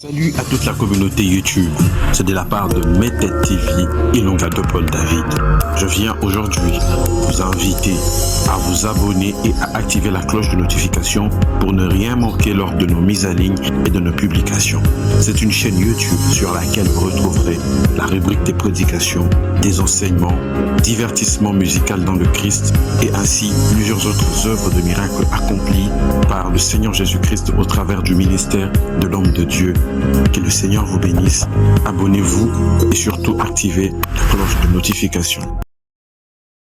Salut à toute la communauté YouTube, c'est de la part de Meted TV et Longa de Paul David. Je viens aujourd'hui vous inviter à vous abonner et à activer la cloche de notification pour ne rien manquer lors de nos mises à ligne et de nos publications. C'est une chaîne YouTube sur laquelle vous retrouverez la rubrique des prédications, des enseignements, divertissements musical dans le Christ et ainsi plusieurs autres œuvres de miracles accomplies par le Seigneur Jésus-Christ au travers du ministère de l'homme de Dieu. Que le Seigneur vous bénisse, abonnez-vous et surtout activez la cloche de notification.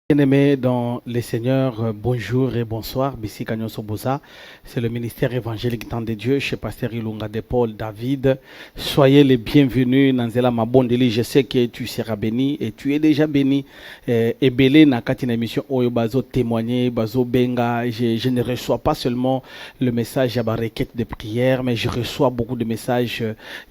Bien-aimés dans les Seigneurs, bonjour et bonsoir. Bissi Kanyon Sobosa, c'est le ministère évangélique Temps de Dieu chez Pasteur Ilunga de Paul David. Soyez les bienvenus. Nanzela Mabondeli, je sais que tu seras béni et tu es déjà béni. Et belé na katina émission Oyo Bazo témoigner, Bazo Benga. Je ne reçois pas seulement le message à ma requête de prière, mais je reçois beaucoup de messages.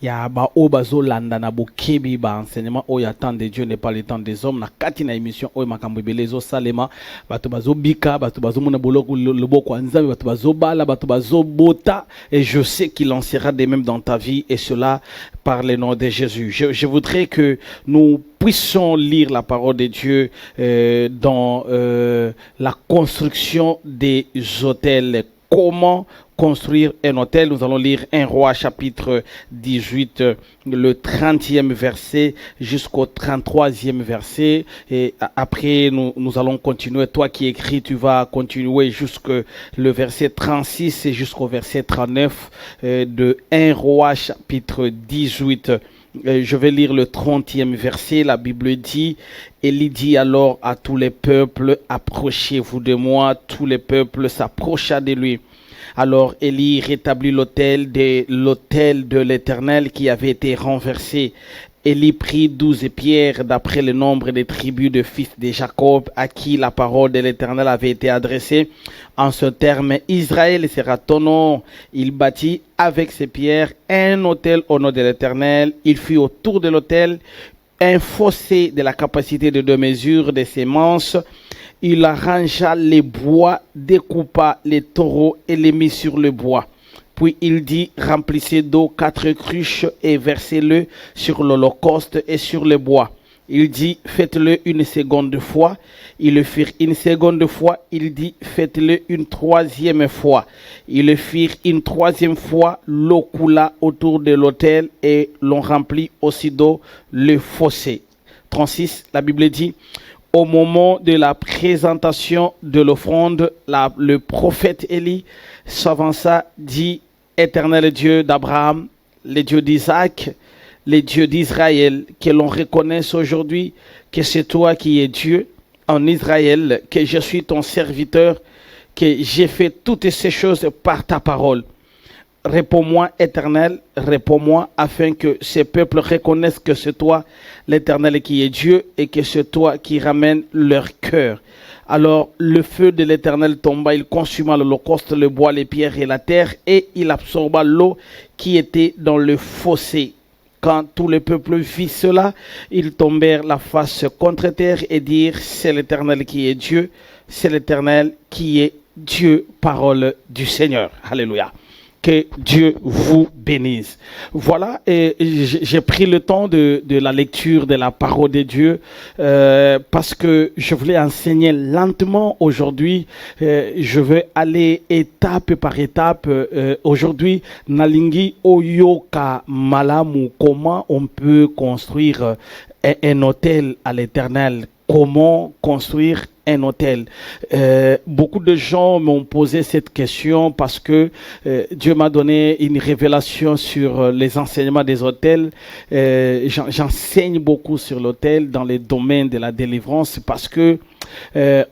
Il y a Bao Bazo Landa na Bokebi, ba enseignement Oyo Temps de Dieu n'est pas le temps des hommes. Na katina émission Oyo Makambo Belé. Salema bato bazo bika bato bazo mona boloko loboko nzambe bato bazo bala bato bazo bota et je sais qu'il en sera de même dans ta vie et cela par le nom de Jésus. Je voudrais que nous puissions lire la parole de Dieu dans la construction des hôtels. Comment construire un hôtel? Nous allons lire 1 Roi chapitre 18, le 30e verset jusqu'au 33e verset. Et après, nous allons continuer. Toi qui écris, tu vas continuer jusqu'au verset 36 et jusqu'au verset 39 de 1 Roi chapitre 18. Je vais lire le 30e verset. La Bible dit, Élie dit alors à tous les peuples, approchez-vous de moi. Tous les peuples s'approcha de lui. Alors Élie rétablit l'autel de l'Éternel qui avait été renversé. Élie prit 12 pierres d'après le nombre des tribus de fils de Jacob à qui la parole de l'Éternel avait été adressée. En ce terme, Israël sera ton nom. Il bâtit avec ces pierres un autel au nom de l'Éternel. Il fit autour de l'autel un fossé de la capacité de 2 mesures de ses manches. Il arrangea les bois, découpa les taureaux et les mit sur le bois. Puis il dit, remplissez d'eau 4 cruches et versez-le sur l'holocauste et sur le bois. Il dit, faites-le une seconde fois. Ils le firent une seconde fois. Il dit, faites-le une 3e fois. Ils le firent une 3e fois. L'eau coula autour de l'autel et l'on remplit aussitôt le fossé. 36, la Bible dit, au moment de la présentation de l'offrande, le prophète Élie s'avança, dit, Éternel Dieu d'Abraham, le Dieu d'Isaac, le Dieu d'Israël, que l'on reconnaisse aujourd'hui que c'est toi qui es Dieu en Israël, que je suis ton serviteur, que j'ai fait toutes ces choses par ta parole. Réponds-moi, Éternel, réponds-moi, afin que ces peuples reconnaissent que c'est toi, l'Éternel, qui est Dieu, et que c'est toi qui ramène leur cœur. Alors le feu de l'Éternel tomba, il consuma l'holocauste, le bois, les pierres et la terre, et il absorba l'eau qui était dans le fossé. Quand tout le peuple vit cela, ils tombèrent la face contre terre et dirent, c'est l'Éternel qui est Dieu, c'est l'Éternel qui est Dieu, parole du Seigneur. Alléluia. Que Dieu vous bénisse. Voilà, et j'ai pris le temps de la lecture de la parole de Dieu parce que je voulais enseigner lentement aujourd'hui. Je vais aller étape par étape. Aujourd'hui, Nalingi Oyoka Malamu, comment on peut construire un hôtel à l'Éternel. Comment construire un hôtel? Beaucoup de gens m'ont posé cette question parce que Dieu m'a donné une révélation sur les enseignements des hôtels. J'enseigne beaucoup sur l'hôtel dans les domaines de la délivrance parce que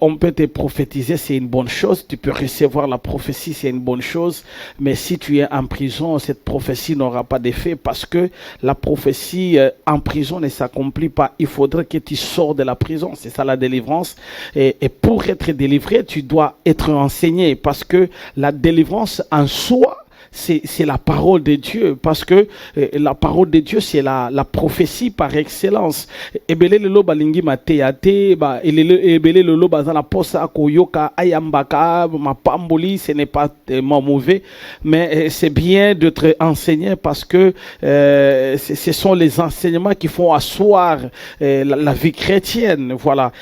on peut te prophétiser, c'est une bonne chose. Tu peux recevoir la prophétie, c'est une bonne chose. Mais si tu es en prison, cette prophétie n'aura pas d'effet parce que la prophétie en prison ne s'accomplit pas. Il faudrait que tu sors de la prison. C'est ça la délivrance. Et pour être délivré, tu dois être enseigné parce que la délivrance en soi, c'est la parole de Dieu, parce que la parole de Dieu, c'est la prophétie par excellence. Ebele lelo balingi mateate, ebele lelo bazana posa koyoka ayambaka mapamboli, ce n'est pas tellement mauvais, mais c'est bien d'être enseigné parce que ce sont les enseignements qui font asseoir la vie chrétienne. Voilà.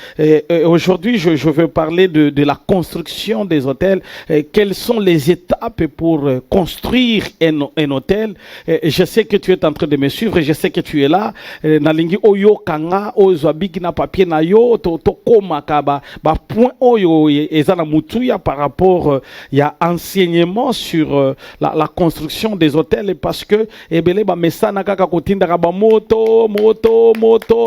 Aujourd'hui, je veux parler de la construction des hôtels. Quelles sont les étapes pour construire un hôtel? Je sais que tu es en train de me suivre, je sais que tu es là. Nalingi oyo kanga ozwabiki na papier na yo to koma kaba ba point oyo ezana mutuya par rapport il y a enseignement sur la construction des hôtels, parce que ebele ba mesana kaka kotinda ba moto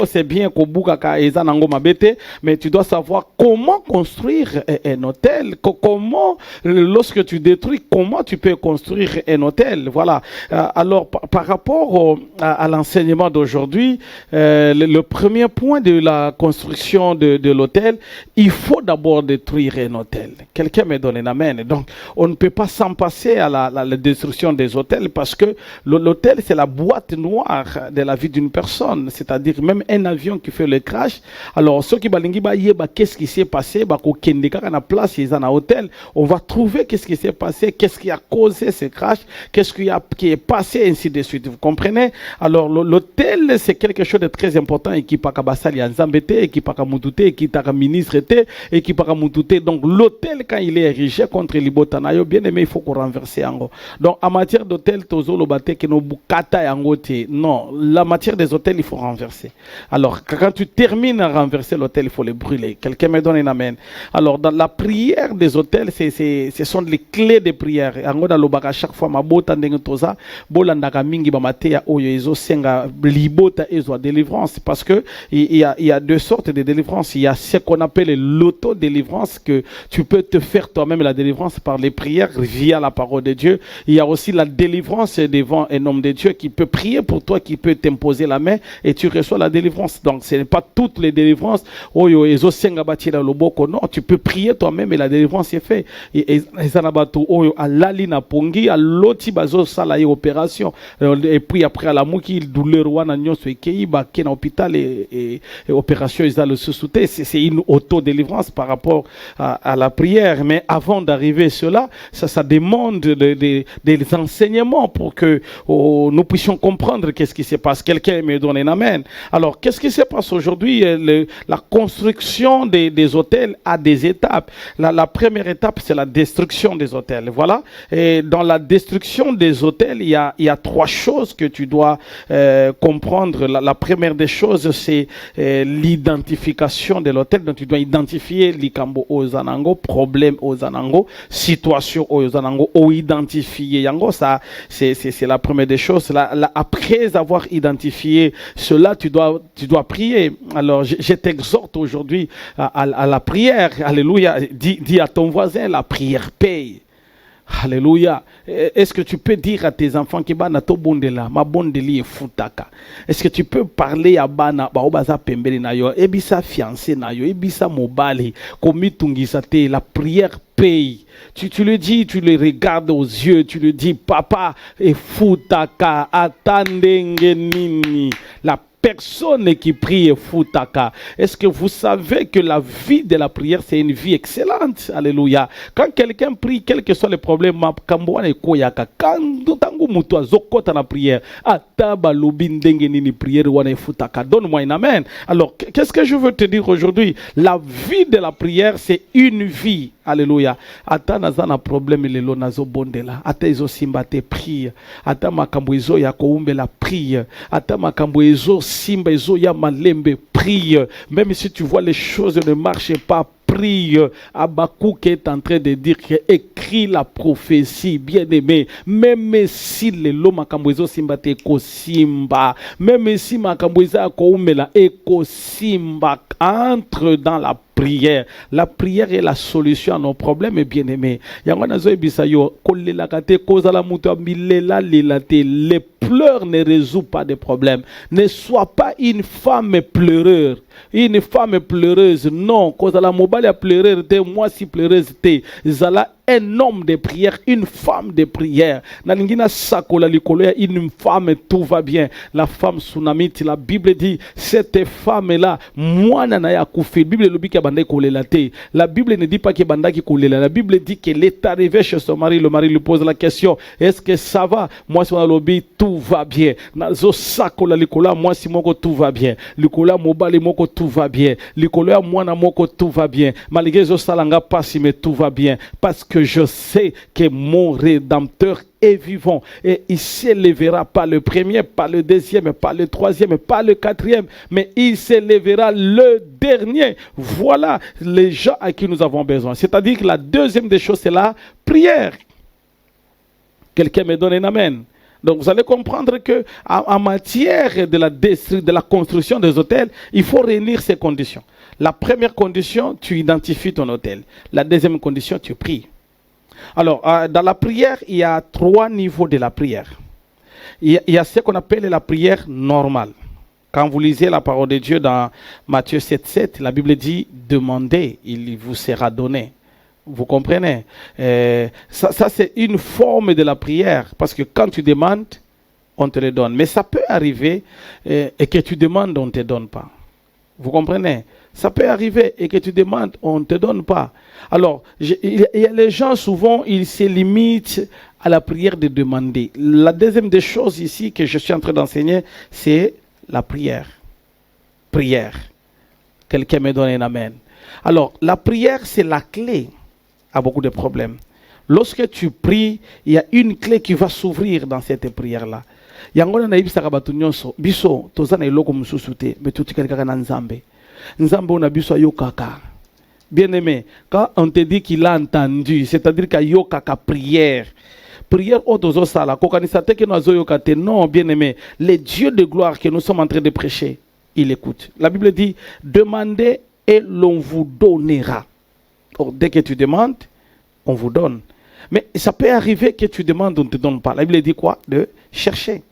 c'est bien ko buka ka ezana ngoma bete, mais tu dois savoir comment construire un hôtel, comment lorsque tu détruis, comment tu peux construire un hôtel. Voilà. Alors par rapport à l'enseignement d'aujourd'hui, le premier point de la construction de l'hôtel, il faut d'abord détruire un hôtel. Quelqu'un me donne un amen. Donc on ne peut pas s'en passer à la destruction des hôtels, parce que l'hôtel, c'est la boîte noire de la vie d'une personne, c'est-à-dire même un avion qui fait le crash. Alors ceux qui balingi ba yeba qu'est-ce qui s'est passé, ba ko kende kaka na place ils en a hôtel, on va trouver qu'est-ce qui s'est passé, qu'est-ce qui a causé ce crash, qu'est-ce qui est passé, ainsi de suite. Vous comprenez? Alors l'hôtel, c'est quelque chose de très important, et qui paka basali anzambete, et qui paka mutute, et qui taka ministre te, et qui paka mutute. Donc l'hôtel, quand il est érigé contre libotanayo, bien aimé, il faut qu'on renverse yango. Donc en matière d'hôtel, tozo lo bate ke no bukata yango te. Non, la matière des hôtels, il faut renverser. Alors quand tu termines à renverser l'hôtel, il faut le brûler. Quelqu'un me donne un amen. Alors dans la prière des hôtels, ce sont les clés de prière. Yango da lobaka chaque fois mabota ndenge toza, bolandaka mingi ba mateya oyo ezo senga libota ezo délivrance, parce que il y a deux sortes de délivrance. Il y a ce qu'on appelle l'auto-délivrance, que tu peux te faire toi-même la délivrance par les prières via la parole de Dieu. Il y a aussi la délivrance devant un homme de Dieu qui peut prier pour toi, qui peut t'imposer la main et tu reçois la délivrance. Donc ce n'est pas toutes les délivrances. Oyo ezo senga batira loboko, non, tu peux prier toi-même et la délivrance est faite. Et ezanabato oyo alali na pongi aloti bazo sala y opération, et puis après à la mouki douleur wana nyonso ekei ba ke na hôpital et opération ils le sous-souté. C'est une auto-délivrance par rapport à la prière. Mais avant d'arriver cela, ça demande des enseignements pour que nous puissions comprendre qu'est-ce qui se passe. Quelqu'un me donne un amen. Alors qu'est-ce qui se passe aujourd'hui? La construction des hôtels a des étapes. La première étape, c'est la destruction des hôtels. Voilà. Et dans la destruction des hôtels, il y a trois choses que tu dois comprendre. La première des choses, c'est l'identification de l'hôtel. Donc tu dois identifier likambo ozanango, problème ozanango, situation ozanango, ou identifier yango. Ça, c'est la première des choses. Après avoir identifié cela, tu dois prier. Alors je t'exhorte aujourd'hui à la prière. Alléluia. Dis à ton voisin, la prière paye. Alléluia. Est-ce que tu peux dire à tes enfants que bana to bondela ma bondeli e futaka? Est-ce que tu peux parler à bana ba obaza pembeli na yo ebisa fiancé na yo ebisa mobali komitungisa te? La prière paye. Tu le dis, tu le regardes aux yeux, tu le dis, papa e futaka atandenge nini. La personne qui prie est foutaka. Est-ce que vous savez que la vie de la prière, c'est une vie excellente? Alléluia. Quand quelqu'un prie, quel que soit le problème, donne-moi un amen. Alors, qu'est-ce que je veux te dire aujourd'hui? La vie de la prière, c'est une vie. Alléluia. Ata nazana problème lelo nazo bondela. Ata ezo simba te prie. Ata makambo ezo ya koumbe la prie. Ata makambo ezo simba ezo ya malembe prie. Même si tu vois les choses ne marchent pas, prie. Habakkuk est en train de dire que écrit la prophétie, bien aimé. Même si le lo makambo ezo simba te eko simba. Même si makambo ezo ya koumbe la eko simba. Entre dans la prière. La prière est la solution à nos problèmes, bien aimés. Les pleurs ne résout pas de problèmes. Ne sois pas une femme pleureur. Une femme pleureuse, non. Cause la mobile pleureuse, moi si pleureuse, zala un homme de prière, une femme de prière. Nalingina sakola likolo ya une femme, tout va bien. La femme Sunamite, la Bible dit, cette femme-là, moi nana koufi. La Bible lobi ki bandaki kolela te. La Bible ne dit pas que bandaki kolela. La Bible dit qu'elle est arrivée chez son mari. Le mari lui pose la question, est-ce que ça va? Moi si on a lobby, tout va bien. Nazo sakola likola, moi si moko tout va bien. Likola mobali moko tout va bien. Likola mwana moko tout va bien. Malgré zo salanga passi mais tout va bien. Parce que je sais que mon Rédempteur est vivant. Et il ne s'élèvera pas le premier, pas le deuxième, pas le troisième, pas le quatrième, mais il s'élèvera le dernier. Voilà les gens à qui nous avons besoin. C'est-à-dire que la deuxième des choses, c'est la prière. Quelqu'un me donne un amen. Donc vous allez comprendre que en matière de la construction des hôtels, il faut réunir ces conditions. La première condition, tu identifies ton hôtel. La deuxième condition, tu pries. Alors, dans la prière, il y a 3 niveaux de la prière. Il y a ce qu'on appelle la prière normale. Quand vous lisez la parole de Dieu dans Matthieu 7,7, la Bible dit « Demandez, il vous sera donné ». Vous comprenez? Ça c'est une forme de la prière. Parce que quand tu demandes, on te le donne. Mais ça peut arriver et que tu demandes, on ne te donne pas. Vous comprenez? Ça peut arriver et que tu demandes, on ne te donne pas. Alors, il y a les gens, souvent, ils se limitent à la prière de demander. La deuxième des choses ici que je suis en train d'enseigner, c'est la prière. Prière. Quelqu'un me donne un amen. Alors, la prière, c'est la clé à beaucoup de problèmes. Lorsque tu pries, il y a une clé qui va s'ouvrir dans cette prière-là. Yangona na ibisa kabatu nyonso biso tozana iloko mususute mais tout quelqu'un na nzambe nzambe on a biso yokaka. Bien aimé, quand on te dit qu'il a entendu, c'est-à-dire qu'il y a prière. Prière autozo sala kokanisa te ke nazo yokate. Non, bien aimé, le Dieu de gloire que nous sommes en train de prêcher, il écoute. La Bible dit demandez et l'on vous donnera. Or, dès que tu demandes, on vous donne. Mais ça peut arriver que tu demandes, on ne te donne pas. La Bible dit quoi? De chercher.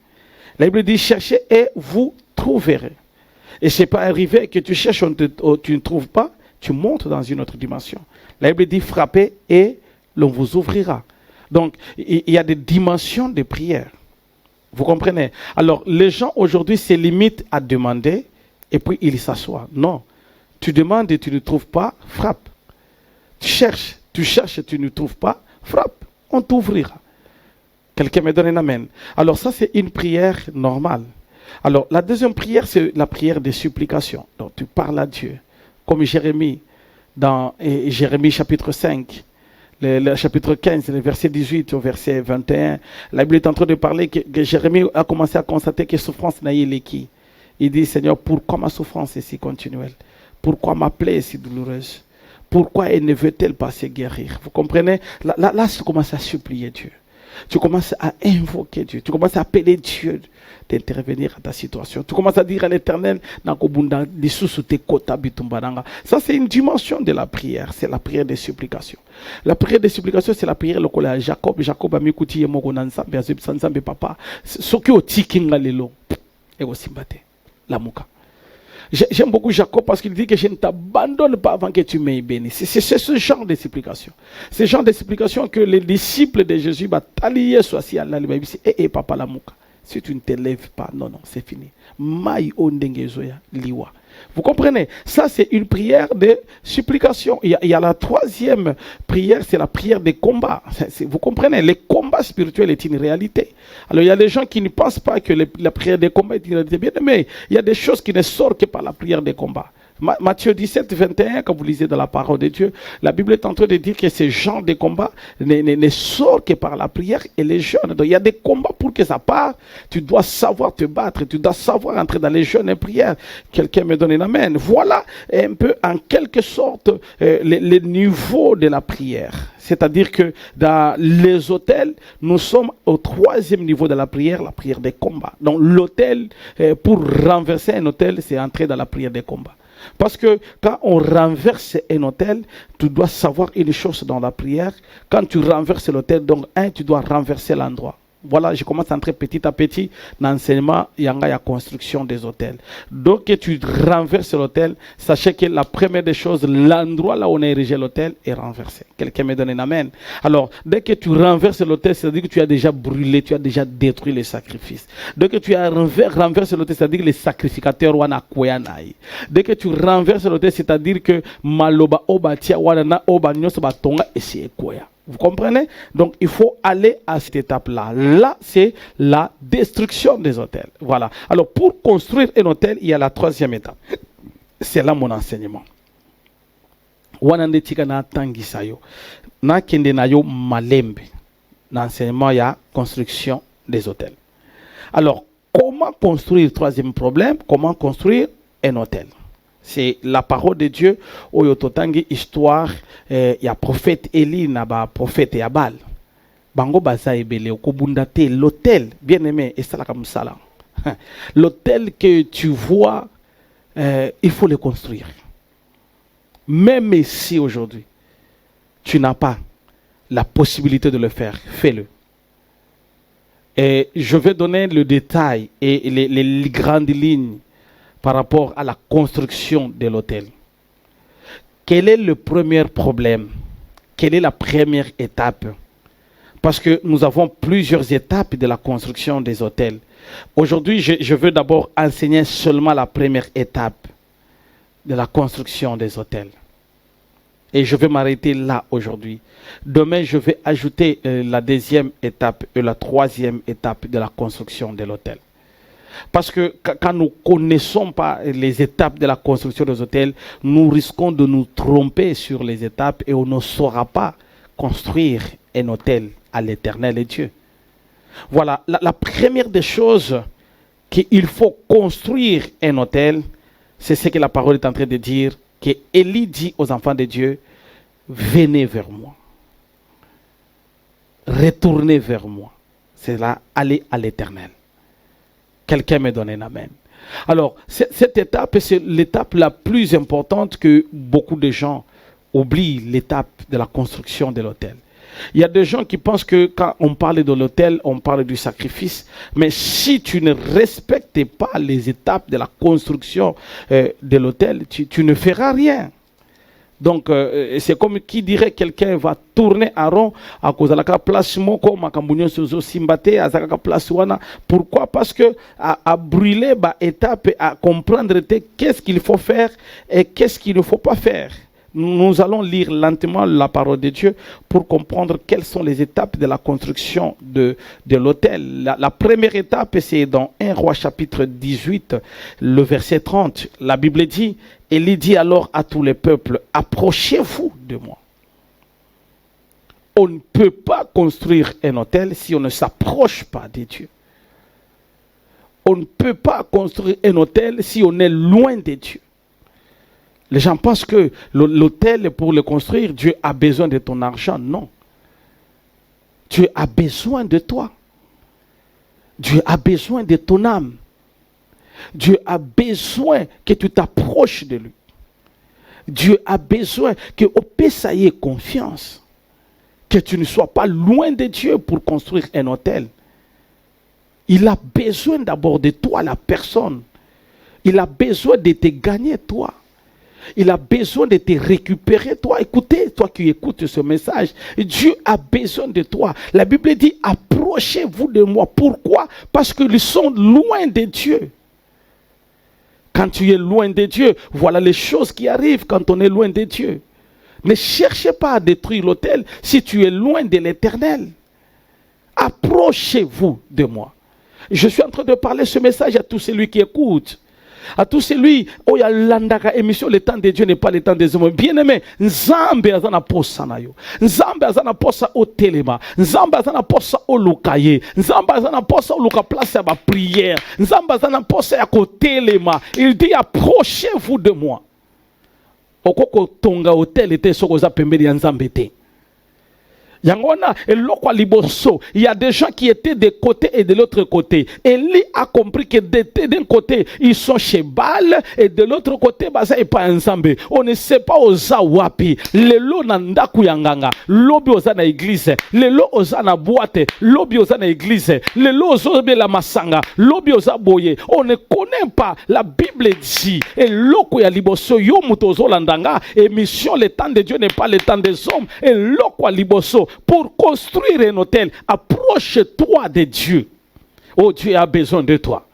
La Bible dit cherchez et vous trouverez. Et ce n'est pas arrivé que tu cherches, tu ne trouves pas, tu montes dans une autre dimension. La Bible dit frappez et l'on vous ouvrira. Donc, il y a des dimensions de prière. Vous comprenez? Alors, les gens aujourd'hui se limitent à demander et puis ils s'assoient. Non. Tu demandes et tu ne trouves pas, frappe. Tu cherches et tu ne trouves pas, frappe. On t'ouvrira. Quelqu'un me donne un amen. Alors ça, c'est une prière normale. Alors la deuxième prière, c'est la prière de supplication. Donc tu parles à Dieu. Comme Jérémie, dans Jérémie chapitre 5, le chapitre 15, le verset 18 au verset 21. La Bible est en train de parler que Jérémie a commencé à constater que souffrance n'a eu qui. Il dit, Seigneur, pourquoi ma souffrance est si continuelle? Pourquoi ma plaie est si douloureuse? Pourquoi elle ne veut-elle pas se guérir? Vous comprenez? Là, tu commences à supplier Dieu. Tu commences à invoquer Dieu. Tu commences à appeler Dieu d'intervenir à ta situation. Tu commences à dire à l'Éternel, ça c'est une dimension de la prière. C'est la prière des supplications. La prière des supplications, c'est la prière locale à Jacob. Jacob a mis kuti yemoko nanzambe azebsanzambe papa. Soki otikinga lelo. Ego simbate. La muka. J'aime beaucoup Jacob parce qu'il dit que je ne t'abandonne pas avant que tu m'aies béni. C'est ce genre de supplication. Ce genre de supplication que les disciples de Jésus va t'allier soit si Allah lui dit eh papa la mouka. Si tu ne te lèves pas, non, c'est fini. Mai ondengezoya liwa. Vous comprenez? Ça, c'est une prière de supplication. Il y a la troisième prière, c'est la prière des combats. Vous comprenez? Le combat spirituel est une réalité. Alors, il y a des gens qui ne pensent pas que la prière des combats est une réalité. Bien aimé, il y a des choses qui ne sortent que par la prière des combats. Matthieu 17, 21, quand vous lisez dans la parole de Dieu, la Bible est en train de dire que ce genre de combat ne sort que par la prière et les jeûnes. Donc il y a des combats pour que ça parte. Tu dois savoir te battre, tu dois savoir entrer dans les jeûnes et prières. Quelqu'un me donne un amen. Voilà un peu en quelque sorte les niveaux de la prière. C'est-à-dire que dans les hôtels, nous sommes au troisième niveau de la prière des combats. Donc l'hôtel, pour renverser un hôtel, c'est entrer dans la prière des combats. Parce que quand on renverse un hôtel, tu dois savoir une chose dans la prière. Quand tu renverses l'hôtel, donc tu dois renverser l'endroit. Voilà, je commence à entrer petit à petit dans l'enseignement yanga la construction des hôtels. Donc, que tu renverses l'hôtel, sachez que la première des choses, l'endroit là où on a érigé l'hôtel est renversé. Quelqu'un me donne un amen. Alors, dès que tu renverses l'hôtel, c'est-à-dire que tu as déjà brûlé, tu as déjà détruit les sacrifices. Dès que tu as renversé l'hôtel, c'est-à-dire que les sacrificateurs wana koyanai. Dès que tu renverses l'hôtel, c'est-à-dire que maloba obatia wana oba nyos batonga esi koya. Vous comprenez? Donc, il faut aller à cette étape-là. Là, c'est la destruction des hôtels. Voilà. Alors, pour construire un hôtel, il y a la troisième étape. C'est là mon enseignement. Wanande tika na tangisa yo. Na kende na yo malembe. L'enseignement, il y a construction des hôtels. Alors, comment construire, troisième problème, comment construire un hôtel? C'est la parole de Dieu. Oyototangi histoire, il y a prophète Élie, naba prophète Yabal. Bango baza ebele okobundate l'hôtel, bien aimé, et ça là comme ça là. L'hôtel que tu vois, il faut le construire. Même si aujourd'hui tu n'as pas la possibilité de le faire, fais-le. Et je vais donner le détail et les grandes lignes par rapport à la construction de l'hôtel. Quel est le premier problème? Quelle est la première étape? Parce que nous avons plusieurs étapes de la construction des hôtels. Aujourd'hui, je veux d'abord enseigner seulement la première étape de la construction des hôtels. Et je vais m'arrêter là aujourd'hui. Demain, je vais ajouter la deuxième étape et la troisième étape de la construction de l'hôtel. Parce que quand nous ne connaissons pas les étapes de la construction des hôtels, nous risquons de nous tromper sur les étapes et on ne saura pas construire un hôtel à l'Éternel et Dieu. Voilà, la première des choses qu'il faut construire un hôtel, c'est ce que la parole est en train de dire, que Élie dit aux enfants de Dieu, venez vers moi. Retournez vers moi. C'est là, allez à l'Éternel. Quelqu'un me donne un amen. Alors, cette étape, c'est l'étape la plus importante que beaucoup de gens oublient, l'étape de la construction de l'hôtel. Il y a des gens qui pensent que quand on parle de l'hôtel, on parle du sacrifice. Mais si tu ne respectes pas les étapes de la construction de l'hôtel, tu ne feras rien. Donc, c'est comme qui dirait quelqu'un va tourner en rond à cause de la place moko makambunyo sozo simbate à la place wana. Pourquoi? Parce que à brûler ba étape, à comprendre qu'est-ce qu'il faut faire et qu'est-ce qu'il ne faut pas faire. Nous allons lire lentement la parole de Dieu pour comprendre quelles sont les étapes de la construction de l'hôtel. La première étape, c'est dans 1 Roi chapitre 18, le verset 30. La Bible dit, Élie dit alors à tous les peuples, approchez-vous de moi. On ne peut pas construire un hôtel si on ne s'approche pas de Dieu. On ne peut pas construire un hôtel si on est loin de Dieu. Les gens pensent que l'hôtel, pour le construire, Dieu a besoin de ton argent. Non. Dieu a besoin de toi. Dieu a besoin de ton âme. Dieu a besoin que tu t'approches de lui. Dieu a besoin que au ça y ait confiance. Que tu ne sois pas loin de Dieu pour construire un hôtel. Il a besoin d'abord de toi, la personne. Il a besoin de te gagner, toi. Il a besoin de te récupérer, toi. Écoutez, toi qui écoutes ce message, Dieu a besoin de toi. La Bible dit, approchez-vous de moi. Pourquoi? Parce qu'ils sont loin de Dieu. Quand tu es loin de Dieu, voilà les choses qui arrivent quand on est loin de Dieu. Ne cherchez pas à détruire l'autel si tu es loin de l'Éternel. Approchez-vous de moi. Je suis en train de parler ce message à tous celui qui écoute. À tous celui où il y a l'andaka émission, le temps de Dieu n'est pas le temps des hommes. Bien aimé, Nzambe azana posa na yo. Nzambe azana posa au telema. Nzambe azana posa au lukaye. Nzambe azana posa au luka place à ma prière. Nzambe azana posa à kotelema. Il dit approchez-vous de moi. Okoko tonga hotel était sokoza pembeli ya Nzambe te. Yangona et lokwa liboso, il y a des gens qui étaient de côté et de l'autre côté. Eli a compris que d'un côté ils sont chez Baal et de l'autre côté baza et pas ensemble. On ne sait pas oza wapi. Lelo na ndaku yanganga, lobi oza na église, lelo oza na boîte, lobi oza na église, lelo oza be la masanga, lobi oza boye. On ne connaît pas. La Bible dit et loko ya liboso yo mutozo landanga et mission le temps de Dieu n'est pas le temps des hommes et loko liboso. Pour construire un hôtel, approche-toi de Dieu. Oh, Dieu a besoin de toi.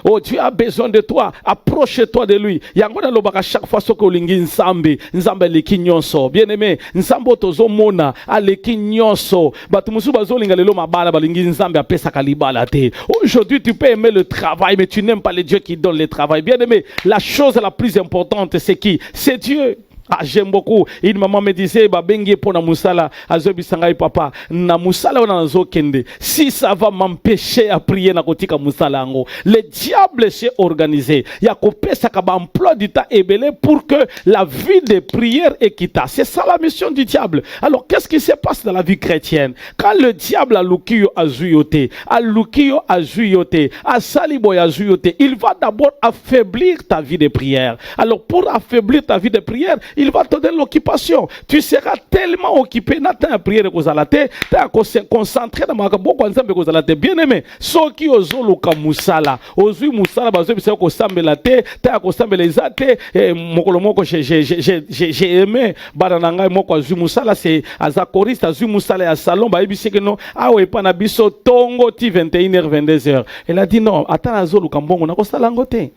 Oh, Dieu a besoin de toi. Approche-toi de lui. Yangona lobaka chaque fois que olingi nzambe, nzambe leki nyonso. Bien aimé, nzambe tozo mona aleki nyonso. Batu musu bazolinga lelo mabala balingi nzambe apesa kalibala te. Aujourd'hui, tu peux aimer le travail, mais tu n'aimes pas le Dieu qui donne le travail. Bien aimé, la chose la plus importante, c'est qui? C'est Dieu. Ah, j'aime beaucoup. Une maman me disait, bengi pour na musala, azobi sangai papa, na musala wana nazo kende. Si ça va m'empêcher à prier na kotika musala ango. Le diable s'est organisé. Ya kopesa ka ba emploi du temps ebele pour que la vie de prière équita. C'est ça la mission du diable. Alors, qu'est-ce qui se passe dans la vie chrétienne? Quand le diable a lukiyo azuyote, a lukiyo azuyote, a saliboy azuyote, il va d'abord affaiblir ta vie de prière. Alors, pour affaiblir ta vie de prière, il va te donner l'occupation. Tu seras tellement occupé, n'attends à prier de Kozalate, tu as concentré dans ma boko ensemble Kozalate. Bien aimé, ceux qui osent luka musala, osent musala, bazo bisa ko sambelate, tu as ko sambelezate, mokolo moko j'ai aimé barananga moko azu musala c'est azakoriste azu musala à salon ba ibise que non ah ouais pas na biso tongo ti 21h 22h. Elle a dit non, attends azo luka mbongo na ko salangote.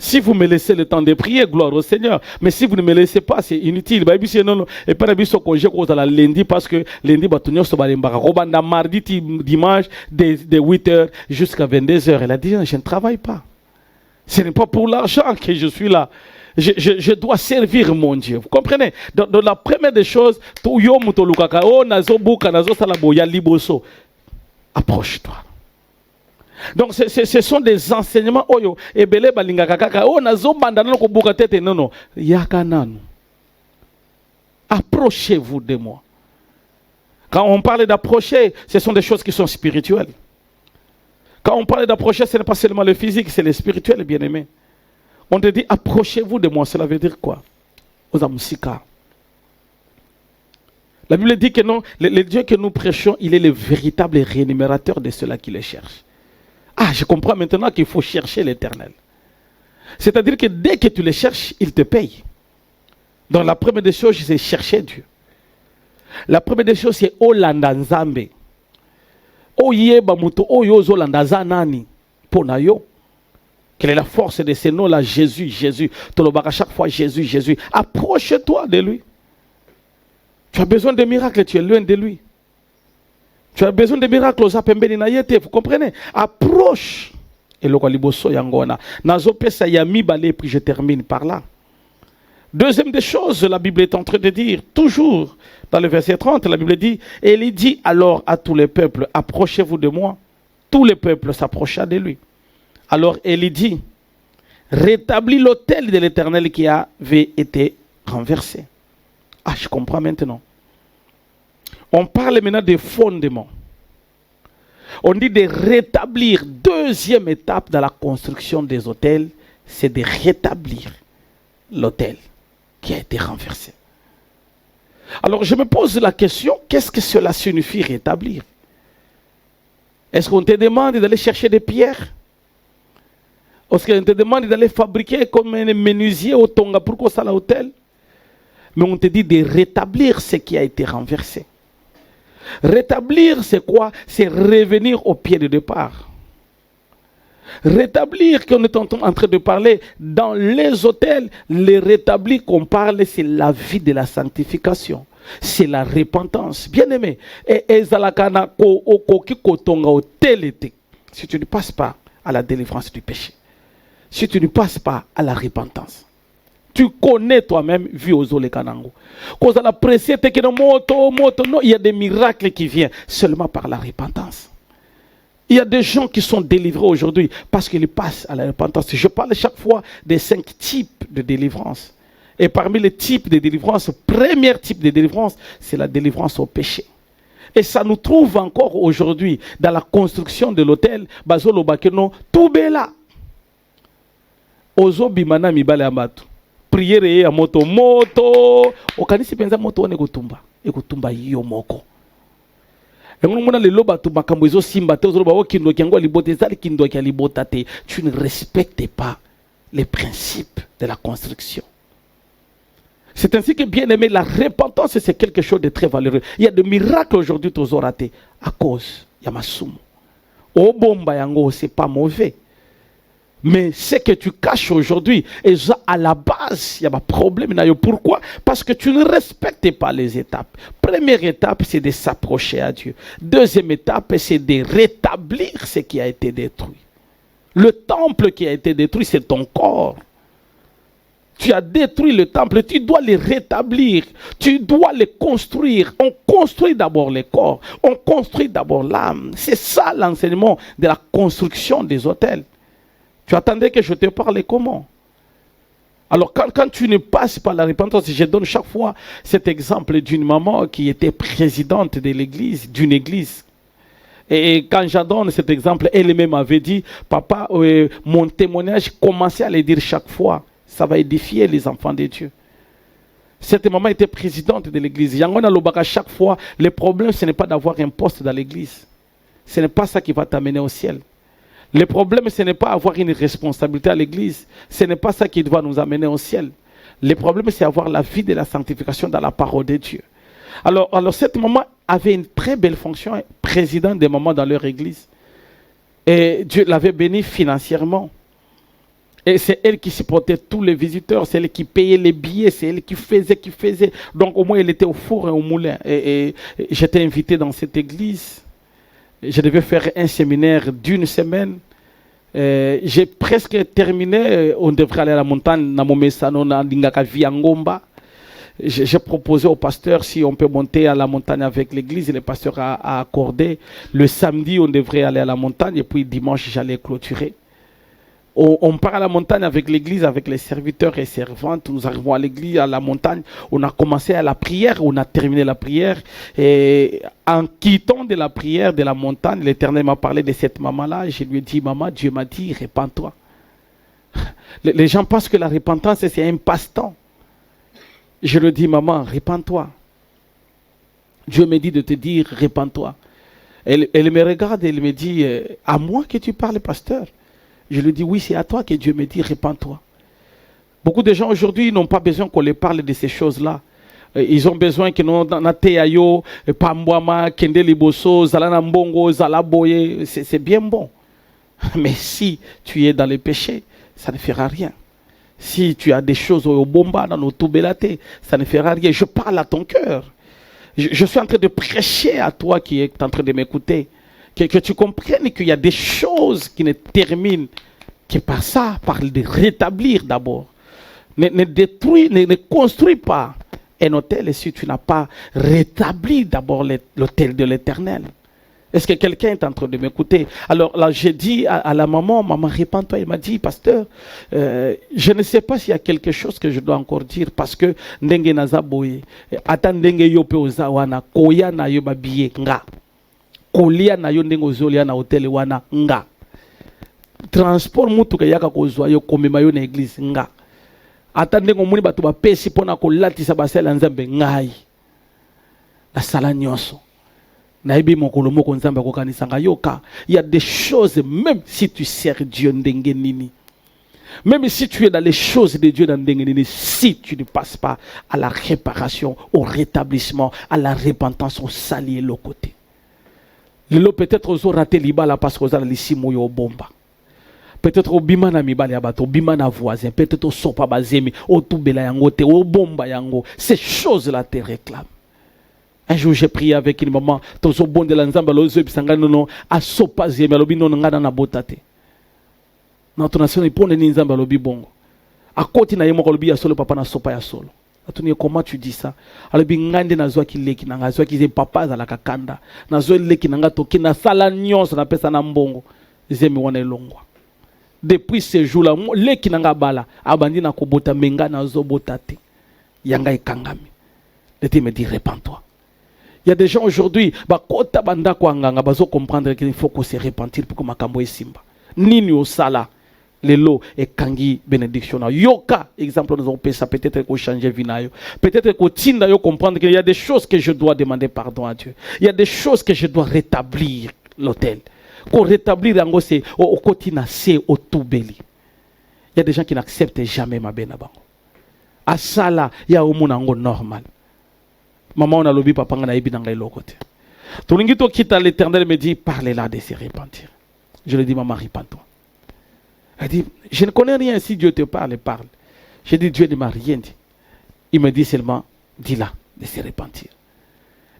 Si vous me laissez le temps de prier, gloire au Seigneur. Mais si vous ne me laissez pas, c'est inutile. Et pas de congé lundi parce que lundi, mardi, dimanche, de 8h jusqu'à 22h. Elle a dit, je ne travaille pas. Ce n'est pas pour l'argent que je suis là. Je dois servir mon Dieu. Vous comprenez? Dans la première des choses, approche-toi. Donc ce sont des enseignements oyo ebele balinga kaka o nazo bandana ko buka tete non yakananu. Approchez-vous de moi. Quand on parle d'approcher, ce sont des choses qui sont spirituelles. Quand on parle d'approcher, ce n'est pas seulement le physique, c'est le spirituel, bien-aimé. On te dit approchez-vous de moi, cela veut dire quoi? Ozamusika. La Bible dit que non, le Dieu que nous prêchons, il est le véritable rémunérateur de ceux-là qui le cherchent. Ah, je comprends maintenant qu'il faut chercher l'Éternel. C'est-à-dire que dès que tu le cherches, il te paye. Donc la première des choses, c'est chercher Dieu. La première des choses, c'est Olanda Nzambe. Oyeba muto oyozo landa zanani ponayo. Quelle est la force de ces noms-là? Jésus, Jésus. Tolobaka chaque fois Jésus, Jésus. Approche-toi de lui. Tu as besoin de miracles, tu es loin de lui. Tu as besoin de miracles aux apembeni na yete, vous comprenez? Approche. Et le kaliboso yangona. Nazo pesa yami balé, puis je termine par là. Deuxième des choses, la Bible est en train de dire, toujours dans le verset 30, la Bible dit, et il dit alors à tous les peuples, approchez-vous de moi. Tous les peuples s'approcha de lui. Alors il dit, rétablis l'autel de l'Éternel qui avait été renversé. Ah, je comprends maintenant. On parle maintenant des fondements. On dit de rétablir. Deuxième étape dans la construction des hôtels, c'est de rétablir l'autel qui a été renversé. Alors je me pose la question, qu'est-ce que cela signifie rétablir? Est-ce qu'on te demande d'aller chercher des pierres? Est-ce qu'on te demande d'aller fabriquer comme un menuisier au Tonga pour qu'on s'aille à l'hôtel? Mais on te dit de rétablir ce qui a été renversé. Rétablir, c'est quoi? C'est revenir au pied de départ. Rétablir, qu'on est en train de parler dans les hôtels, les rétablir qu'on parle, c'est la vie de la sanctification. C'est la repentance. Bien aimé. Si tu ne passes pas à la délivrance du péché, si tu ne passes pas à la repentance, tu connais toi-même, vu aux eaux les canangos. Quand on a pressé, il y a des miracles qui viennent seulement par la repentance. Il y a des gens qui sont délivrés aujourd'hui parce qu'ils passent à la repentance. Je parle chaque fois des 5 types de délivrance. Et parmi les types de délivrance, le premier type de délivrance, c'est la délivrance au péché. Et ça nous trouve encore aujourd'hui dans la construction de l'hôtel. Bazolo bakeno tout bela. Ozo bimana mibale amatu. Prière ya moto moto. Okanisi penza moto wane kutumba. Ekutumba yo moko. Tu ne respectes pas les principes de la construction. C'est ainsi que, bien aimé, la repentance, c'est quelque chose de très valeureux. Il y a des miracles aujourd'hui, tous ratés, à cause de Yamasumu. Au bomba yango, c'est pas mauvais. Mais ce que tu caches aujourd'hui, et à la base, il y a un problème. Pourquoi? Parce que tu ne respectes pas les étapes. Première étape, c'est de s'approcher à Dieu. Deuxième étape, c'est de rétablir ce qui a été détruit. Le temple qui a été détruit, c'est ton corps. Tu as détruit le temple, tu dois le rétablir, tu dois le construire. On construit d'abord le corps, on construit d'abord l'âme. C'est ça l'enseignement de la construction des hôtels. Tu attendais que je te parle comment? Alors quand tu ne passes pas la repentance, je donne chaque fois cet exemple d'une maman qui était présidente de l'église, d'une église. Et quand je donne cet exemple, elle-même avait dit, papa, mon témoignage, commençait à le dire chaque fois. Ça va édifier les enfants de Dieu. Cette maman était présidente de l'église. Yangona Lobaka, chaque fois, le problème, ce n'est pas d'avoir un poste dans l'église. Ce n'est pas ça qui va t'amener au ciel. Le problème, ce n'est pas avoir une responsabilité à l'église. Ce n'est pas ça qui va nous amener au ciel. Le problème, c'est avoir la vie de la sanctification dans la parole de Dieu. Alors cette maman avait une très belle fonction, présidente des mamans dans leur église. Et Dieu l'avait bénie financièrement. Et c'est elle qui supportait tous les visiteurs, c'est elle qui payait les billets, c'est elle qui faisait. Donc au moins elle était au four et au moulin. Et j'étais invité dans cette église. Je devais faire un séminaire d'une semaine. J'ai presque terminé. On devrait aller à la montagne. J'ai proposé au pasteur si on peut monter à la montagne avec l'église. Le pasteur a accordé. Le samedi, on devrait aller à la montagne. Et puis dimanche, j'allais clôturer. On part à la montagne avec l'église, avec les serviteurs et servantes. Nous arrivons à l'église, à la montagne. On a commencé à la prière, on a terminé la prière. Et en quittant de la prière de la montagne, l'Éternel m'a parlé de cette maman-là. Je lui ai dit, maman, Dieu m'a dit, répands-toi. Les gens pensent que la repentance, c'est un passe-temps. Je lui ai dit, maman, répands-toi. Dieu me dit de te dire, répands-toi. Elle me regarde et elle me dit, à moi que tu parles, pasteur? Je lui dis, oui, c'est à toi que Dieu me dit, répands-toi. Beaucoup de gens aujourd'hui n'ont pas besoin qu'on les parle de ces choses-là. Ils ont besoin que nous nateyayo, pambwama, kende liboso, zalanambongo, zalaboye. C'est bien bon. Mais si tu es dans le péché, ça ne fera rien. Si tu as des choses au bomba, dans nos toubelaté, ça ne fera rien. Je parle à ton cœur. Je suis en train de prêcher à toi qui es en train de m'écouter. Que tu comprennes qu'il y a des choses qui ne terminent que par ça, par les rétablir d'abord. Ne détruis, ne construis pas un hôtel si tu n'as pas rétabli d'abord l'hôtel de l'Éternel. Est-ce que quelqu'un est en train de m'écouter? Alors là, j'ai dit à la maman, maman, répands-toi. Elle m'a dit, pasteur, je ne sais pas s'il y a quelque chose que je dois encore dire parce que ndenge nazaboye, ata ndenge yope ozawana, koya na yo babiye nga. Kolia na yo ndenge ozolia na hotel wana nga. Transport mutuka yaka kozwa yo komema yo na église nga. Ata ndenge omoni bato bapesi pona kolatisa basala nzambe ngai. La sala nyonso. Naibi mokolo moko nzambe akokanisa nga yoka. Il y a des choses, même si tu sers Dieu ndenge nini. Même si tu es dans les choses de Dieu dans ndenge nini, si tu ne passes pas à la réparation, au rétablissement, à la repentance, au salier le côté. Lelo peut-être aux raté libala parce qu'aux alisi moyo bomba. Peut-être au bimana mibali abato, bimana voisin, peut-être au sopa bazemi, au tubela yango te, au bomba yango. Ces choses-là te réclament. Un jour j'ai prié avec une maman, tozo bon de l'anzamba lozo bisanga nono, a sopa zemi, alobi nono ngada na botate. Notre nation est pour les nzamba lobi bongo. A côté na yemo lobi ya solo papa na sopa ya solo. Comment tu dis ça? Alors bingande na zwa kileki na ngazwa kize papa za la kakanda na zwa leki na ngato kina sala nyonso na pesa na mbongo zemi wana elongwa. Depuis ce jour là leki na ngabala abandi na kobota menga na zo botate. Yanga et Kangami. L'été me dit, répands-toi. Il y a des gens aujourd'hui, kota banda kwa nganga, bazo comprendre qu'il faut qu'on se repentir pour que makambo simba. Nini au sala, lelo et kangi bénédiction. Yoka, exemple, nous avons ça peut-être qu'on change vinayo. Peut-être qu'on tinda yo comprendre qu'il y a des choses que je dois demander pardon à Dieu. Il y a des choses que je dois rétablir l'hôtel. Qu'on rétablir en c'est au kotina c'est au toubeli. Il y a des gens qui n'acceptent jamais ma benabango. À ça là, il y a au monde normal. Maman, on a lobby, papa, on a ébi dans les côté. Tout quitte à l'Éternel me dit, parlez-là de se repentir. Je lui dis, maman, repens-toi. Elle dit, je ne connais rien si Dieu te parle, parle. Je dis, Dieu ne m'a rien dit. Il me dit seulement, dis-là de se repentir.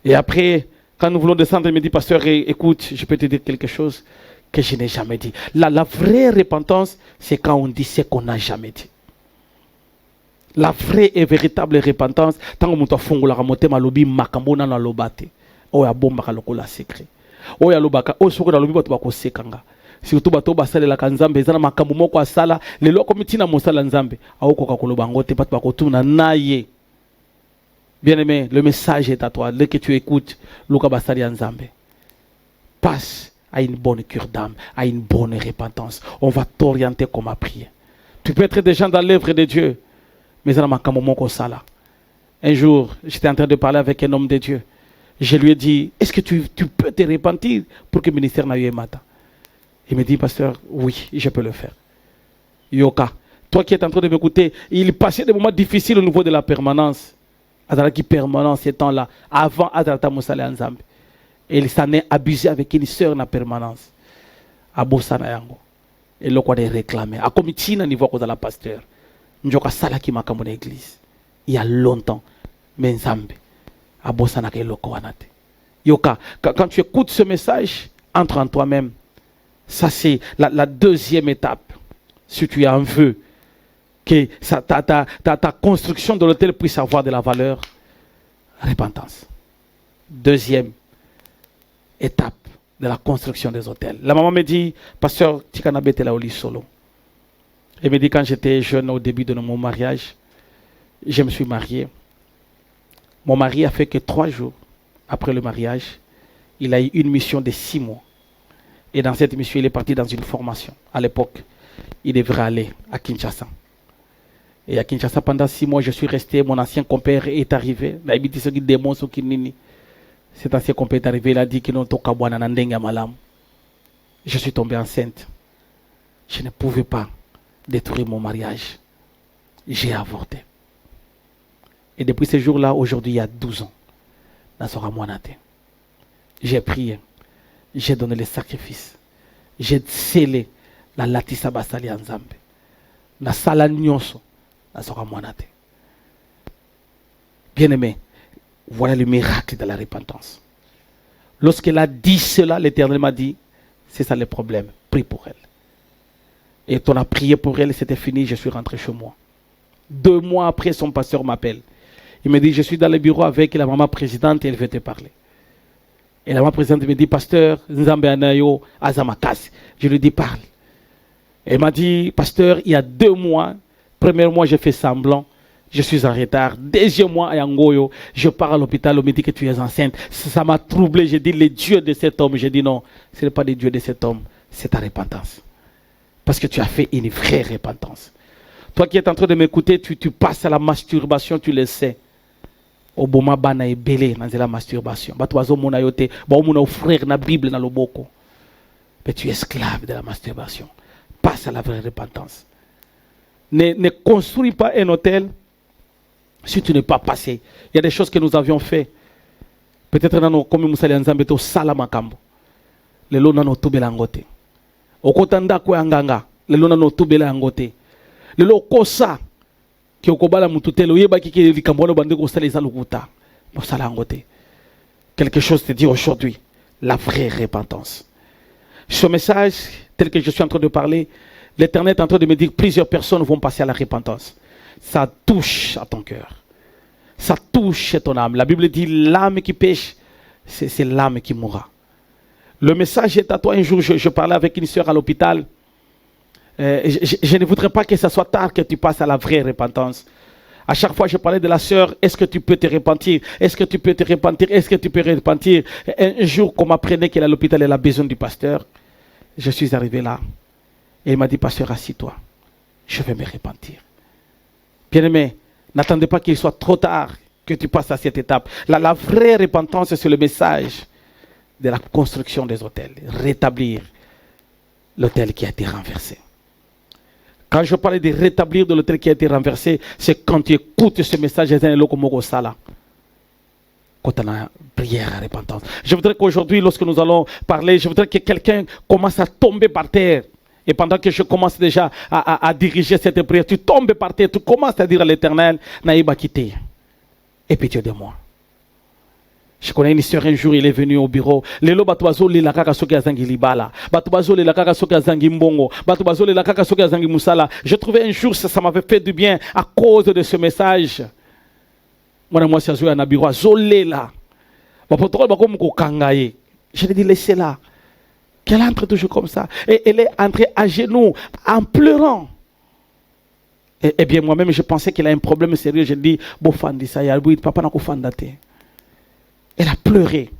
Et après, quand nous voulons descendre, il me dit, pasteur, écoute, je peux te dire quelque chose que je n'ai jamais dit. La vraie repentance, c'est quand on dit ce qu'on n'a jamais dit. La vraie et véritable repentance, tant que tu as fait la montée, malobi makambona na lobate. O ya bomba kalokola secret. O ya lobaka, o soko na lobi bato bako sekanga. Surtout bato basale la kanzambe, zana makambo moko asala, lelo komiti na mosala nzambe. Aoko kakoloba ngote bato bako tuna naye. Bien-aimé, le message est à toi. Dès que tu écoutes, Luka basali nzambe. Passe à une bonne cure d'âme, à une bonne repentance. On va t'orienter comme à prier. Tu peux être des gens dans l'œuvre de Dieu. Mais un jour, j'étais en train de parler avec un homme de Dieu. Je lui ai dit, est-ce que tu peux te repentir pour que le ministère n'aille pas matin? Il me dit, pasteur, oui, je peux le faire. Yoka, toi qui es en train de m'écouter, il passait des moments difficiles au niveau de la permanence. Adalaki permanence, ces temps-là, avant Adalata Moussale Nzambe. Et il s'en est abusé avec une sœur dans la permanence. À Bossana Yango. Et là, quoi de réclamer. À comité, à niveau de la pasteur. Njoka sala ki makambo na église il y a longtemps mais nzambe abosana ke loko wanate. Yoka, quand tu écoutes ce message, entre en toi-même. Ça c'est la deuxième étape. Si tu en veux que ta construction de l'hôtel puisse avoir de la valeur, repentance. Deuxième étape de la construction des hôtels. La maman me dit, pasteur Tikanabete la oli solo. Elle me dit, quand j'étais jeune au début de mon mariage, je me suis marié. Mon mari a fait que 3 jours après le mariage, il a eu une mission de 6 mois. Et dans cette mission, il est parti dans une formation. À l'époque, il devrait aller à Kinshasa. Et à Kinshasa, pendant 6 mois, je suis resté. Mon ancien compère est arrivé. Cet ancien compère est arrivé. Il a dit qu'il n'a pas malam. Je suis tombé enceinte. Je ne pouvais pas détruire mon mariage. J'ai avorté. Et depuis ce jour-là, aujourd'hui, il y a 12 ans, j'ai prié, j'ai donné les sacrifices, j'ai scellé la latissa basali nzambe, na sala nyonso, na sora mwanate. Bien-aimé, voilà le miracle de la repentance. Lorsqu'elle a dit cela, l'Éternel m'a dit, c'est ça le problème, prie pour elle. Et on a prié pour elle, c'était fini, je suis rentré chez moi. 2 mois après, son pasteur m'appelle. Il me dit, je suis dans le bureau avec la maman présidente et elle veut te parler. Et la maman présidente me dit, pasteur, Nzambe Anayo Azamakas. Je lui dis, parle. Elle m'a dit, pasteur, il y a 2 mois, premier mois, j'ai fait semblant, je suis en retard. 2e mois à Yangoyo, je pars à l'hôpital, on me dit que tu es enceinte. Ça m'a troublé, j'ai dit, le Dieu de cet homme. J'ai dit, non, ce n'est pas le Dieu de cet homme, c'est ta repentance. Parce que tu as fait une vraie repentance. Toi qui es en train de m'écouter, tu passes à la masturbation, tu le sais. Au boma bana e belé dans la masturbation. Ba toi mona yote, ba mona offrir na Bible na loboko. Mais tu es esclave de la masturbation. Passe à la vraie repentance. Ne construis pas un hôtel si tu n'es pas passé. Il y a des choses que nous avions fait. Peut-être dans nos comme Moussa Nzambe to sala makambo. Le lo na no tobela ngote. Okotanda ko anganga, le lo na no tobela ngote. Le lo kosa qui okobala mututelo yeba ki likambono bande ko salisa lukuta. Mosala ngote. Quelque chose te dit aujourd'hui, la vraie repentance. Ce message tel que je suis en train de parler, l'Éternel est en train de me dire plusieurs personnes vont passer à la repentance. Ça touche à ton cœur. Ça touche à ton âme. La Bible dit l'âme qui pêche, c'est l'âme qui mourra. Le message est à toi. Un jour, je parlais avec une sœur à l'hôpital. Je ne voudrais pas que ce soit tard que tu passes à la vraie repentance. À chaque fois, je parlais de la sœur, est-ce que tu peux te repentir? Est-ce que tu peux te repentir? Est-ce que tu peux te repentir? Un jour, qu'on m'apprenait qu'elle est à l'hôpital, elle a besoin du pasteur. Je suis arrivé là. Et il m'a dit, pasteur, assis-toi. Je vais me repentir. Bien-aimé, n'attendez pas qu'il soit trop tard que tu passes à cette étape. La vraie repentance, c'est le message de la construction des hôtels. Rétablir l'hôtel qui a été renversé. Quand je parlais de rétablir de l'hôtel qui a été renversé, c'est quand tu écoutes ce message, quand on a prière à repentance. Je voudrais qu'aujourd'hui, lorsque nous allons parler, je voudrais que quelqu'un commence à tomber par terre. Et pendant que je commence déjà à diriger cette prière, tu tombes par terre, tu commences à dire à l'Éternel, Naïba quitté. Et pitié de moi. Je connais une histoire, un jour il est venu au bureau. Lelo batubazo le la kaka soki azangi libala. Batubazo le la kaka soki azangi mbongo. Batubazo le la kaka soki azangi musala. Je trouvais un jour ça m'avait fait du bien à cause de ce message. Moi c'est joué à bureau zolé là. Bapotro bakom ko kangaye. Je lui ai dit laissez-la. Qu'elle entre toujours comme ça. Et elle est entrée à genoux en pleurant. Et bien moi-même je pensais qu'elle a un problème sérieux. Je dis bofandi ça ya papa na ko fandate. Elle a pleuré.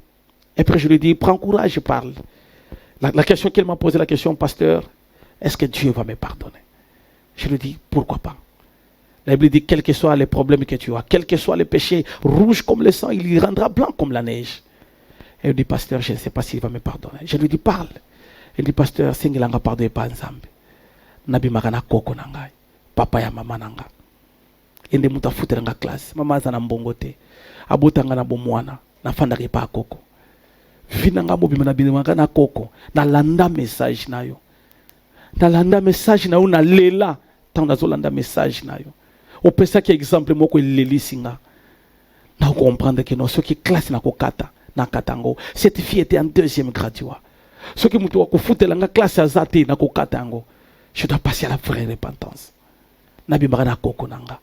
Et après, je lui ai dit, prends courage, je parle. La question qu'elle m'a posée, la question, pasteur, est-ce que Dieu va me pardonner? Je lui ai dit, pourquoi pas? La Bible dit, quels que soient les problèmes que tu as, quels que soient les péchés, rouges comme le sang, il y rendra blanc comme la neige. Elle dit, pasteur, je ne sais pas s'il va me pardonner. Je lui ai dit, parle. Elle dit, pasteur, singilanga pardonne pas ensemble. Nabi magana koko nangai. Papa ya mama nanga. Ende muta futeranga classe. Mama zana mbongote. Abutanga na bomwana. Na fandaki pa koko. Vinanga mobima na binanga na koko. Na landa message na yo. Na landa message na yo na lela. Tant na zo landa message na yo. O pesa ki exemple moko leli singa. Na comprendre que non, ce qui classe na kokata. Na katango. Cette fille était en deuxième graduat. Ce qui mutu wa kufutelanga classe azate na kokatango. Je dois passer à la vraie repentance. Na bimaka na koko nanga.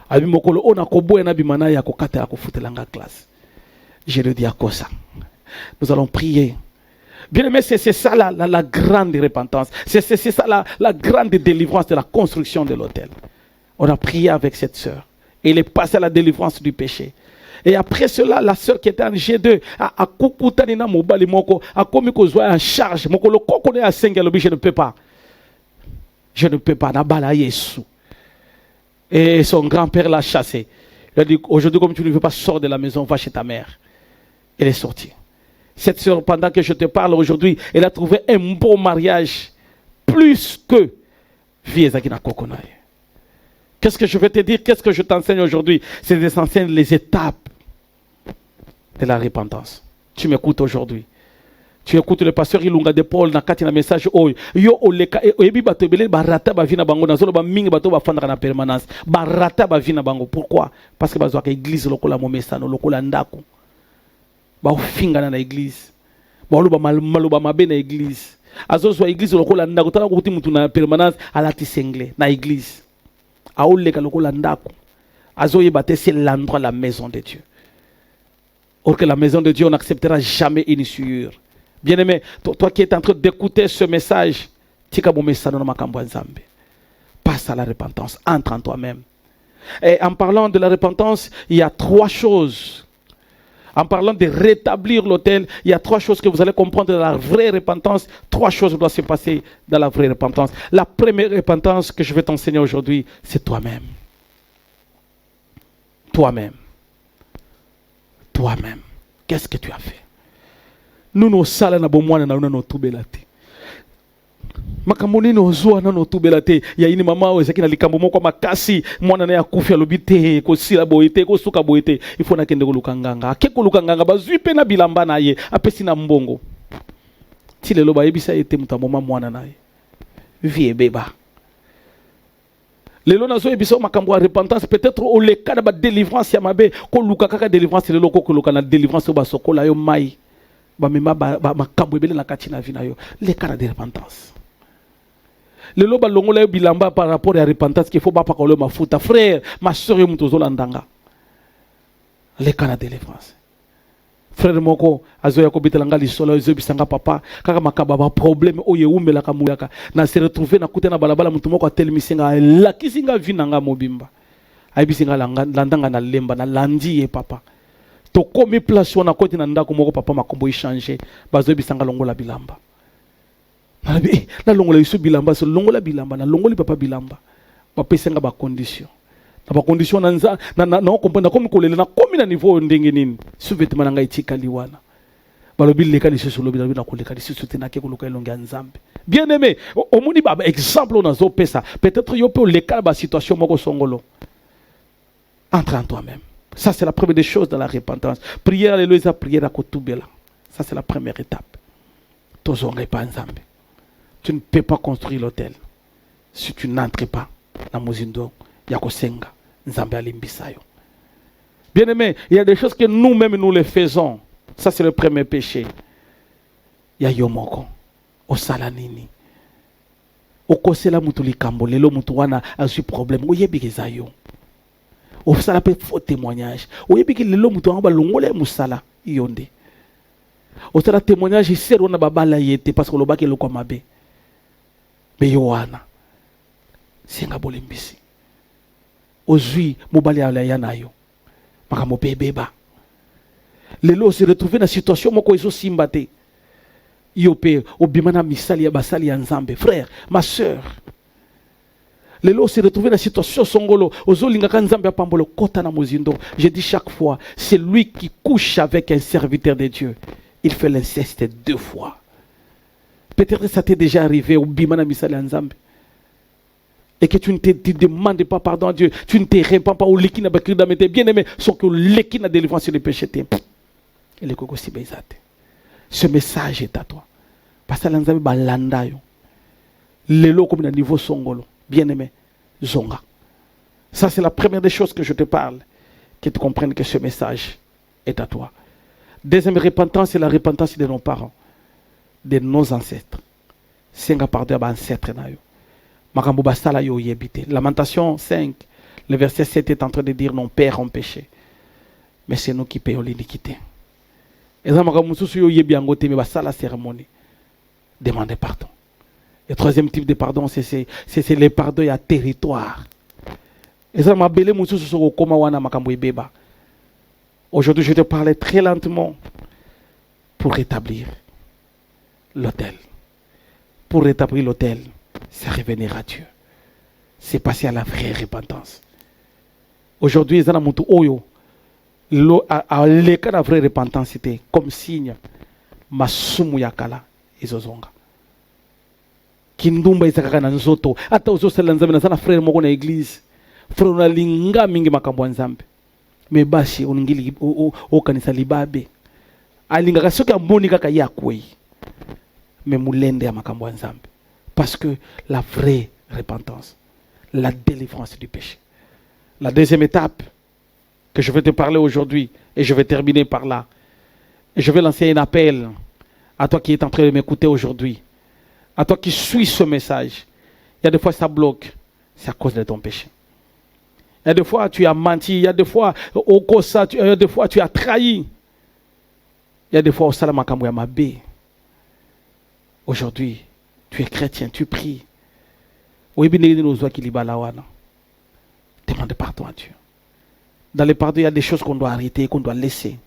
Abi mokolo ona koboya na bimana ya kokata ya kufutelanga classe. Je le dis à quoi ça? Nous allons prier. Bien aimé, c'est ça la grande repentance. C'est ça la grande délivrance de la construction de l'autel. On a prié avec cette sœur. Et elle est passée à la délivrance du péché. Et après cela, la sœur qui était en G2 a kukutanina mobali moko a commis qu'on soit en charge. Moko le kokone a sengalobi, je ne peux pas. Je ne peux pas. Nabala Yesu. Et son grand-père l'a chassé. Il a dit, aujourd'hui, comme tu ne veux pas sortir de la maison, va chez ta mère. Elle est sortie. Cette sœur, pendant que je te parle aujourd'hui, elle a trouvé un beau mariage. Plus que Viezakina Kokonaye. Qu'est-ce que je vais te dire? Qu'est-ce que je t'enseigne aujourd'hui? C'est de t'enseigner les étapes de la repentance. Tu m'écoutes aujourd'hui. Tu écoutes le pasteur Ilunga de Paul na kati na message oyo yo oleka oyebi bato ebele barata ba vina bango nazolo ba mingi bato ba fandaka na permanence barata ba vina bango. Pourquoi? Parce que bazwaka église lokola momesano lokola ndako ba ofingana na église ba loba maloba mabe na église azozwa église lokola ndako tala kuti mutu na permanence alati sengle na église aoleka lokola ndako azoyeba te c'est l'endroit, la maison de Dieu. Or que la maison de Dieu on n'acceptera jamais une souillure. Bien-aimé, toi qui es en train d'écouter ce message, passe à la repentance, entre en toi-même. Et en parlant de la repentance, il y a trois choses. En parlant de rétablir l'autel, il y a trois choses que vous allez comprendre de la vraie repentance. Trois choses doivent se passer dans la vraie repentance. La première repentance que je vais t'enseigner aujourd'hui, c'est toi-même. Toi-même. Toi-même. Qu'est-ce que tu as fait? Nous nos salles na bomwana na no tubelate. Makamoni no zoa na no tubelate. Ya ini mama wezaki na likambo moko makasi mwana na ya kufi alobite ko sila boite ko suka boite. Il faut na kende ko lukanganga. Akeko lukanganga bazwi pe na bilamba na ye apesi na mbongo. Ti lelo ba yebisa ete mutamoma mwana na ye. Vie beba. Lelo na zo yebisa makambo ya repentance peut-être au le cas de délivrance ya mabe ko luka kaka délivrance lelo ko luka na délivrance ba sokola yo mai. Les cas de repentance. Le loba longola bilamba par rapport à la repentance qu'il faut pas parler ma fouta frère ma soeur mutozo landanga. Les cas de délivrance. Frère moko azoya ko bitelanga lisolo zo bisanga papa kaka makaba ba problème oye umbela kamuyaka na se retrouver na kutena balabala mutu moko atelemisinga la kisinga vinanga mobimba. Aibisinga landanga na lemba na landi ye papa. To komi place wana koti na ndako moko papa makombo changer. Bazo bisanga longola bilamba. La longola isu bilamba so longola bilamba na longoli papa bilamba. Ba pesenga ba condition. Na ba condition na comprendre comme kolela na komi na niveau ndenge nini. Sous-vêtement na ngai tikali wana. Balobi leka ni solo bi na koleka ni sous tena ke koluka elonga nzambe. Bien aimé, au moni ba exemple na zo pesa. Peut-être yo pe leka ba situation moko songolo. Entre en toi-même. Ça c'est la première des choses dans la repentance. Prière alléluia, prière à kotubela. Ça c'est la première étape. Tozonga pa nzambe. Tu ne peux pas construire l'hôtel si tu n'entres pas dans Mozindo Yakosenga Nzambe alimbisayo. Bien aimé, il y a des choses que nous-mêmes nous les faisons. Ça c'est le premier péché. Ya yomoko osalanini. Okosela mutu likambo lelo mutu wana asu problème oyebi zayo. Osala pe faux témoignage. Oyebi ki lelo mutu wana balongole musala yonde. Osala témoignage sero na babala yete parce que lobaki loko mabe. Mais Yohana, c'est un bolimbisi. Ozui, mobali ala yanayo. Makamo beba. Lelo se retrouver dans la situation moko iso simbate. Yope, obimana misali ya basali ya nzambe. Frère, ma sœur. Lelo se retrouver dans la situation songolo. Ozo lingaka nzambe apambolo kota na mozindo. Je dis chaque fois, c'est lui qui couche avec un serviteur de Dieu. Il fait l'inceste 2 fois. Peut-être que ça t'est déjà arrivé au bimana misali ya nzambe. Et que tu ne te demandes pas pardon à Dieu. Tu ne te répands pas au leki na bakirida mete bien aimé. Sauf que leki na délivrance sur les péchés. Et le koko si bezate. Ce message est à toi. Parce que l'anzambe balanda yo. Lelo comme na niveau songolo. Bien aimé. Zonga. Ça c'est la première des choses que je te parle. Que tu comprennes que ce message est à toi. Deuxième repentance, c'est la repentance de nos parents. De nos ancêtres. Senga pardon à ancêtre na yo. Makambo basala yo yebite. Lamentation 5, le verset 7 est en train de dire nos pères ont péché. Mais c'est nous qui payons l'iniquité. Et ça makambo susu yo yebi angote me basala cérémonie. Demandez pardon. Le troisième type de pardon c'est le pardon à territoire. Et ça m'a belé mususu so koma wana makambo ebeba. Aujourd'hui je te parlais très lentement pour rétablir l'autel. Pour rétablir l'autel, c'est revenir à Dieu. C'est passer à la vraie repentance. Aujourd'hui, il y a un oyo. Le cas de la vraie repentance, c'était comme signe. Masumu yakala izozonga. Kindumba isakaka na nzoto. Ata uzosala nzambe na sana frère moko na église. Frère na linga mingi makambo nzambe. Me basi oningili o kanisa libabe. Alinga kasoki amoni kaka yakwe. Mais moulende ya makambo nzambe. Parce que la vraie repentance, la délivrance du péché. La deuxième étape que je vais te parler aujourd'hui, et je vais terminer par là, et je vais lancer un appel à toi qui es en train de m'écouter aujourd'hui, à toi qui suis ce message. Il y a des fois ça bloque, c'est à cause de ton péché. Il y a des fois tu as menti, il y a des fois au kosa, il y a des fois tu as trahi, il y a des fois au salamakambo ya mabe. Aujourd'hui, tu es chrétien, tu pries. Demande pardon à Dieu. Dans les pardons, il y a des choses qu'on doit arrêter, qu'on doit laisser.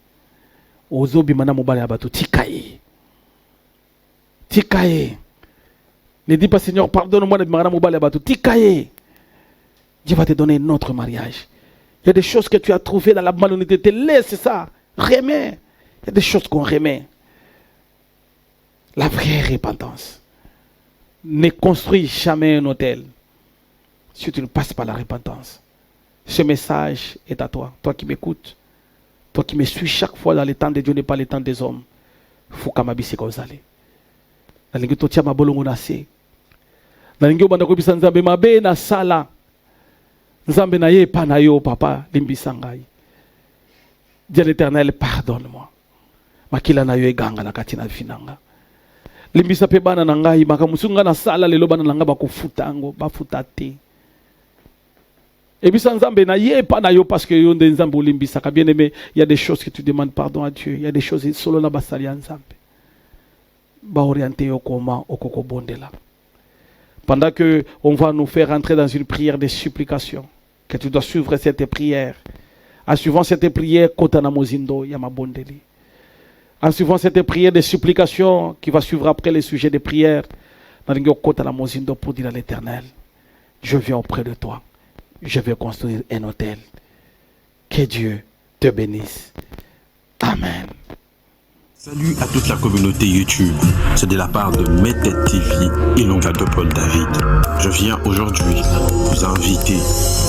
Tikaye. Ne dis pas Seigneur, pardonne-moi de me Tikaye. Dieu va te donner un autre mariage. Il y a des choses que tu as trouvées dans la malhonnêteté. Laisse ça. Remets. Il y a des choses qu'on remet. La vraie repentance. Ne construis jamais un hôtel si tu ne passes pas la repentance. Ce message est à toi, toi qui m'écoutes, toi qui me suis chaque fois dans le temps de Dieu n'est pas le temps des hommes. Faut que ma bise kozale. Nalingi totia mabolongo na se. Nalingi obanda ko bisa nzambe mabe na sala. Nzambe na ye pa na yo papa limbisa ngai. Dieu l'Éternel pardonne-moi. Makila na yo eganga na kati na finanga. Limbisa pe bana na ngai makamusunga na sala lelo bana na nga bakufutango bafuta te. Ebisa nzambe na ye pa na yo parce que yo nde nzambe olimbisa ka bien aimé, il y a des choses que tu demandes pardon à Dieu, il y a des choses solo na basali ya nzambe. Ba orienter yo koma okoko bondela. Pendant que on va nous faire entrer dans une prière de supplication. que tu dois suivre cette prière. En suivant cette prière, Kotana Mozindo, Yamabondeli. En suivant cette prière de supplication qui va suivre après les sujets de prière, Kotana Mozindo pour dire à l'Éternel, je viens auprès de toi. Je vais construire un hôtel. Que Dieu te bénisse. Amen. Salut à toute la communauté YouTube, c'est de la part de Metet TV et Ilonga de Paul David. Je viens aujourd'hui vous inviter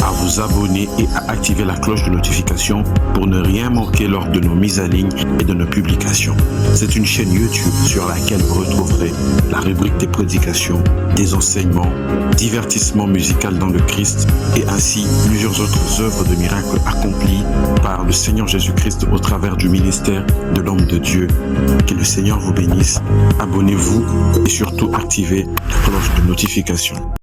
à vous abonner et à activer la cloche de notification pour ne rien manquer lors de nos mises à ligne et de nos publications. C'est une chaîne YouTube sur laquelle vous retrouverez la rubrique des prédications, des enseignements, divertissements musicaux dans le Christ et ainsi plusieurs autres œuvres de miracles accomplies par le Seigneur Jésus-Christ au travers du ministère de l'homme de Dieu. Que le Seigneur vous bénisse. Abonnez-vous et surtout activez la cloche de notification.